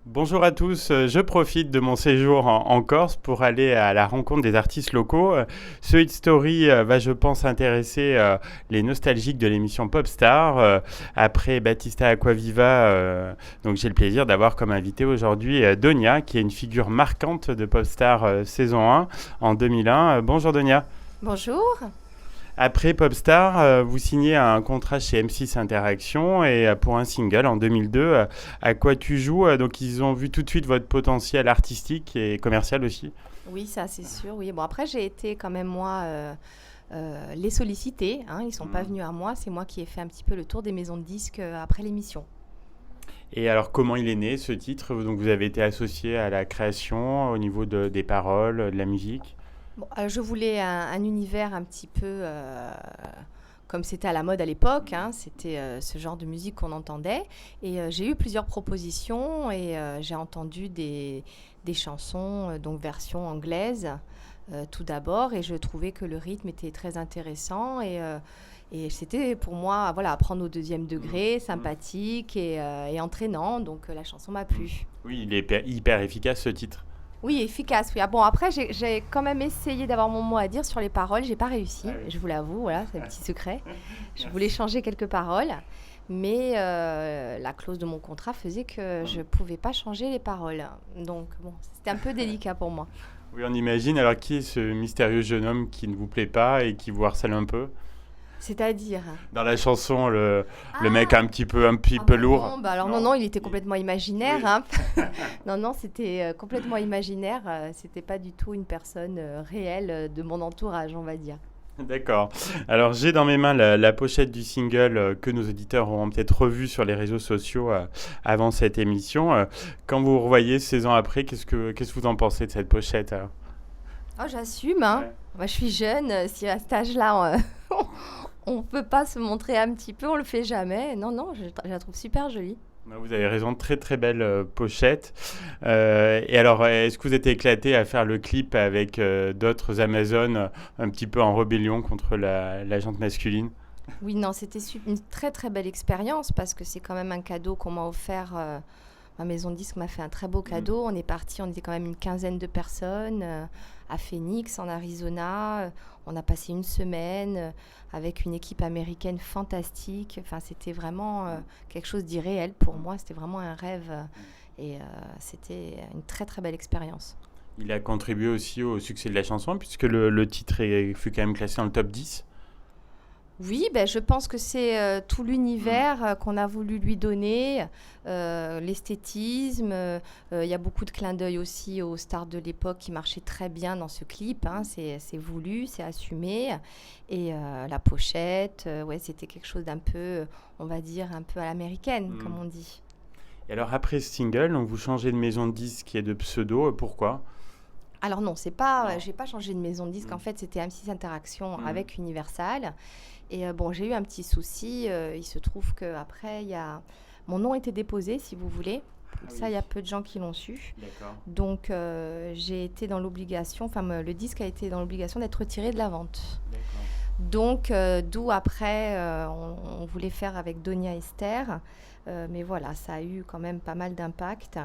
Bonjour à tous, je profite de mon séjour en Corse pour aller à la rencontre des artistes locaux. Ce Hit Story va, je pense, intéresser les nostalgiques de l'émission Popstar. Après Battista Acquaviva, donc j'ai le plaisir d'avoir comme invité aujourd'hui Donia, qui est une figure marquante de Popstar saison 1 en 2001. Bonjour Donia. Bonjour. Après Popstar, vous signez un contrat chez M6 Interaction et pour un single en 2002, À quoi tu joues. Donc ils ont vu tout de suite votre potentiel artistique et commercial aussi. Oui, ça c'est sûr. Oui, bon après j'ai été quand même moi les solliciter. Hein, ils sont pas venus à moi. C'est moi qui ai fait un petit peu le tour des maisons de disques après l'émission. Et alors comment il est né ce titre? Donc vous avez été associé à la création au niveau des paroles, de la musique. Bon, je voulais un univers un petit peu comme c'était à la mode à l'époque. Hein, c'était ce genre de musique qu'on entendait. Et j'ai eu plusieurs propositions et j'ai entendu des chansons, donc version anglaise tout d'abord. Et je trouvais que le rythme était très intéressant. Et c'était pour moi, voilà, à prendre au deuxième degré, sympathique et entraînant. Donc la chanson m'a plu. Oui, il est hyper efficace ce titre. Oui, efficace, oui. Ah bon, après, j'ai quand même essayé d'avoir mon mot à dire sur les paroles. J'ai pas réussi, Ah oui. je vous l'avoue, voilà, c'est un petit secret. Je voulais Merci. changer quelques paroles, mais la clause de mon contrat faisait que je pouvais pas changer les paroles. Donc, bon, c'était un peu délicat pour moi. Oui, on imagine. Alors qui est ce mystérieux jeune homme qui ne vous plaît pas et qui vous harcèle un peu? C'est-à-dire. Dans la chanson, le mec Ah, un petit ah peu bah lourd. non, bah alors non, Non. non, il était complètement imaginaire. Oui. Hein. Non, non, c'était complètement imaginaire. C'était pas du tout une personne réelle de mon entourage, on va dire. D'accord. Alors j'ai dans mes mains la pochette du single que nos auditeurs auront peut-être revu sur les réseaux sociaux avant cette émission. Quand vous revoyez 16 ans après, qu'est-ce que vous en pensez de cette pochette alors? Oh, j'assume, hein. Ouais. Moi, je suis jeune. Si à cet âge-là, on peut pas se montrer un petit peu, on le fait jamais. Non, non, je la trouve super jolie. Non, vous avez raison, très très belle pochette. Et alors, est-ce que vous êtes éclaté à faire le clip avec d'autres Amazones un petit peu en rébellion contre la jante masculine? Oui, non, c'était une très très belle expérience parce que c'est quand même un cadeau qu'on m'a offert. Ma maison de disque m'a fait un très beau Mm. cadeau. On est parti, on était quand même une quinzaine de personnes à Phoenix, en Arizona. On a passé une semaine avec une équipe américaine fantastique. Enfin, c'était vraiment quelque chose d'irréel pour moi. C'était vraiment un rêve et c'était une très très belle expérience. Il a contribué aussi au succès de la chanson puisque le titre fut quand même classé dans le top 10. Oui, ben, je pense que c'est tout l'univers qu'on a voulu lui donner, l'esthétisme. Il y a beaucoup de clins d'œil aussi aux stars de l'époque qui marchaient très bien dans ce clip. Hein, c'est voulu, c'est assumé. Et la pochette, ouais, c'était quelque chose d'un peu, on va dire, un peu à l'américaine, Mm. comme on dit. Et alors après ce single, donc vous changez de maison de disque et de pseudo, pourquoi? Alors non, c'est pas, Non. j'ai pas changé de maison de disque. En Mm. fait, c'était M6 Interaction Mm. avec Universal. Et bon, j'ai eu un petit souci. Il se trouve que après, mon nom était déposé, si vous voulez. Ah Ça, il y a oui, peu de gens qui l'ont su. d'accord. Donc, j'ai été dans l'obligation, enfin, le disque a été dans l'obligation d'être retiré de la vente. D'accord. Donc, d'où après, on voulait faire avec Donia Esther. Mais voilà, ça a eu quand même pas mal d'impact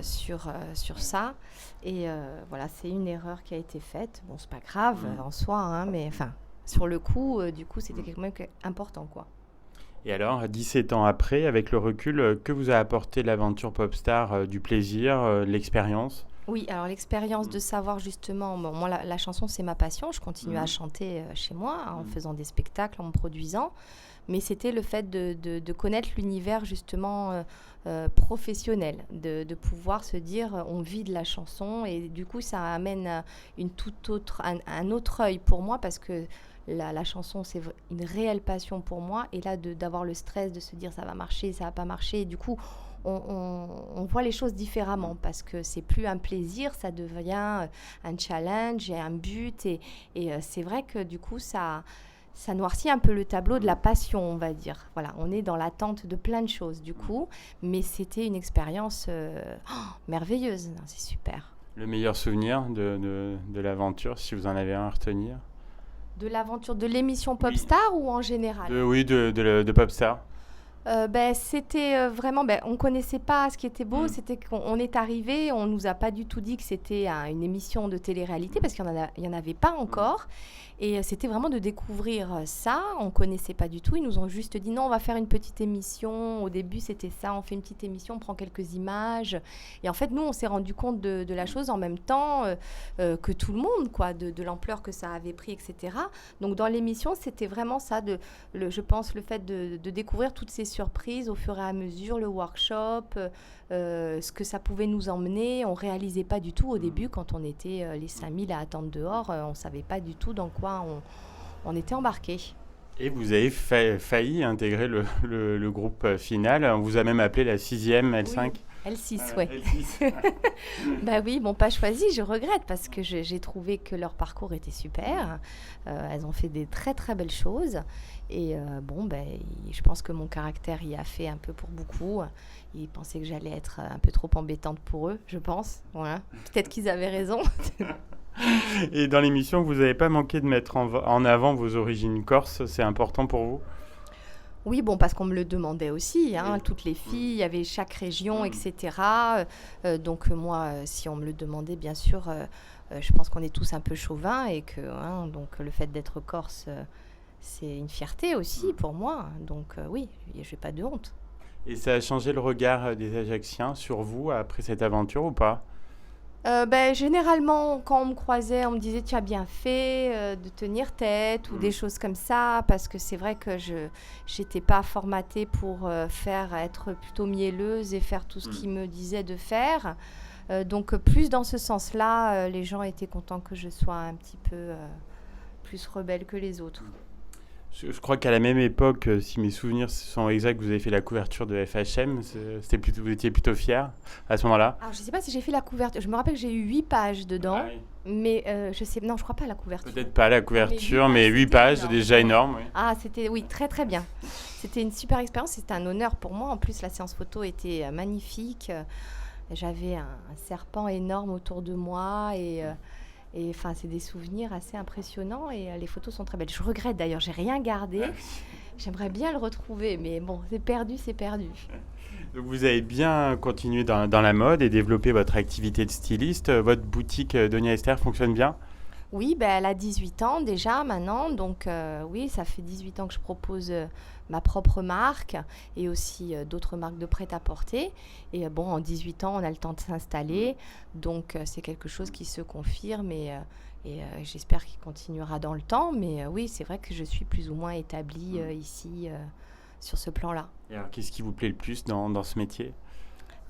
sur Ouais. ça. Et voilà, c'est une erreur qui a été faite. Bon, c'est pas grave Mm. en soi, hein, mais enfin, sur le coup, du coup, c'était Mm. quand même important, quoi. Et alors, 17 ans après, avec le recul, que vous a apporté l'aventure Popstar, du plaisir, de l'expérience? Oui, alors l'expérience Mm. de savoir justement, bon, moi la chanson c'est ma passion, je continue à Mm. chanter chez moi en Mm. faisant des spectacles, en me produisant, mais c'était le fait de connaître l'univers justement professionnel, de pouvoir se dire on vit de la chanson et du coup ça amène une toute autre, un autre œil pour moi parce que la chanson c'est une réelle passion pour moi et là d'avoir le stress de se dire ça va marcher, ça va pas marcher, et du coup on voit les choses différemment parce que c'est plus un plaisir, ça devient un challenge et un but et c'est vrai que du coup ça noircit un peu le tableau de la passion, on va dire. Voilà, on est dans l'attente de plein de choses du coup, mais c'était une expérience merveilleuse. Non, c'est super. Le meilleur souvenir de l'aventure, si vous en avez un à retenir? De l'aventure de l'émission Oui. Popstar ou en général? Oui, de Popstar. C'était vraiment, on connaissait pas ce qui était beau, Mm. c'était qu'on est arrivé, on nous a pas du tout dit que c'était une émission de télé-réalité parce il y en avait pas encore. Et c'était vraiment de découvrir ça, on connaissait pas du tout. Ils nous ont juste dit non, on va faire une petite émission. Au début, c'était ça, on fait une petite émission, on prend quelques images. Et en fait, nous, on s'est rendu compte de la chose en même temps que tout le monde, quoi, de l'ampleur que ça avait pris, etc. Donc, dans l'émission, c'était vraiment ça, je pense, le fait de découvrir toutes ces surprises au fur et à mesure, le workshop, ce que ça pouvait nous emmener. On réalisait pas du tout au début, quand on était les 5000 à attendre dehors, on savait pas du tout dans quoi on était embarqués. Et vous avez failli intégrer le groupe final. On vous a même appelé la 6e L5. Oui, L6, ouais. L6. Bah oui, bon, pas choisi, je regrette parce que j'ai trouvé que leur parcours était super. Elles ont fait des très très belles choses. Et je pense que mon caractère y a fait un peu pour beaucoup. Ils pensaient que j'allais être un peu trop embêtante pour eux, je pense. Voilà. Peut-être qu'ils avaient raison. Et dans l'émission, vous n'avez pas manqué de mettre en avant vos origines corses. C'est important pour vous? Oui, bon, parce qu'on me le demandait aussi, hein, Oui. toutes les filles, il y avait chaque région, Mm. etc. Donc moi, si on me le demandait, bien sûr, je pense qu'on est tous un peu chauvins et que donc le fait d'être corse, c'est une fierté aussi pour moi. Donc oui, je n'ai pas de honte. Et ça a changé le regard des Ajacciens sur vous après cette aventure ou pas? Généralement, quand on me croisait, on me disait tu as bien fait de tenir tête ou des choses comme ça, parce que c'est vrai que je n'étais pas formatée pour être plutôt mielleuse et faire tout ce qu'ils me disaient de faire. Donc plus dans ce sens-là, les gens étaient contents que je sois un petit peu plus rebelle que les autres. Je crois qu'à la même époque, si mes souvenirs sont exacts, vous avez fait la couverture de FHM. Vous étiez plutôt fier à ce moment-là? Alors je sais pas si j'ai fait la couverture, je me rappelle que j'ai eu 8 pages dedans, Ah oui. mais non, je crois pas à la couverture. Peut-être pas la couverture, mais 8 c'était pages, c'est énorme. déjà énorme. Oui. Ah, c'était, oui, très très bien. C'était une super expérience, c'était un honneur pour moi. En plus, la séance photo était magnifique. J'avais un serpent énorme autour de moi et enfin, c'est des souvenirs assez impressionnants et les photos sont très belles. Je regrette d'ailleurs, j'ai rien gardé. J'aimerais bien le retrouver, mais bon, c'est perdu, c'est perdu. Donc vous avez bien continué dans la mode et développé votre activité de styliste. Votre boutique Donia Esther fonctionne bien? Oui, elle a 18 ans déjà maintenant, donc oui, ça fait 18 ans que je propose ma propre marque et aussi d'autres marques de prêt-à-porter. Et en 18 ans, on a le temps de s'installer, donc c'est quelque chose qui se confirme et j'espère qu'il continuera dans le temps. Mais oui, c'est vrai que je suis plus ou moins établie ici sur ce plan-là. Et alors, qu'est-ce qui vous plaît le plus dans ce métier?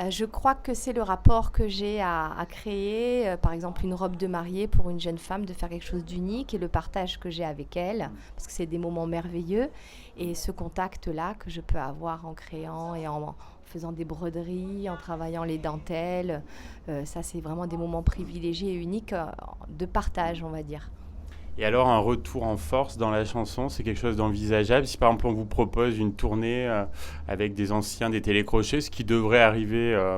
Je crois que c'est le rapport que j'ai à créer, par exemple une robe de mariée pour une jeune femme, de faire quelque chose d'unique et le partage que j'ai avec elle, parce que c'est des moments merveilleux et ce contact-là que je peux avoir en créant et en faisant des broderies, en travaillant les dentelles, ça c'est vraiment des moments privilégiés et uniques de partage, on va dire. Et alors, un retour en force dans la chanson, c'est quelque chose d'envisageable? Si par exemple on vous propose une tournée avec des anciens des télécrochets, ce qui devrait arriver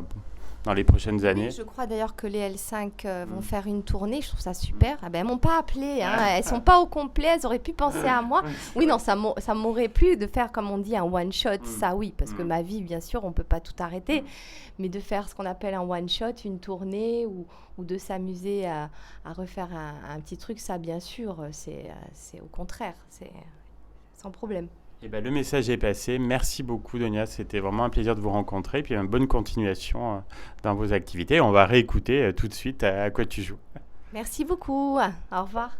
dans les prochaines années. Oui, je crois d'ailleurs que les L5 vont faire une tournée, je trouve ça super. Ah ben, elles m'ont pas appelé, hein. Elles sont pas au complet, elles auraient pu penser à moi. Oui, non, ça m'aurait plu de faire, comme on dit, un one-shot, ça oui, parce que ma vie, bien sûr, on peut pas tout arrêter, mais de faire ce qu'on appelle un one-shot, une tournée, ou de s'amuser à refaire un petit truc, ça bien sûr, c'est au contraire, c'est sans problème. Eh ben, le message est passé. Merci beaucoup, Donia. C'était vraiment un plaisir de vous rencontrer. Et puis, une bonne continuation dans vos activités. On va réécouter tout de suite à quoi tu joues. Merci beaucoup, au revoir.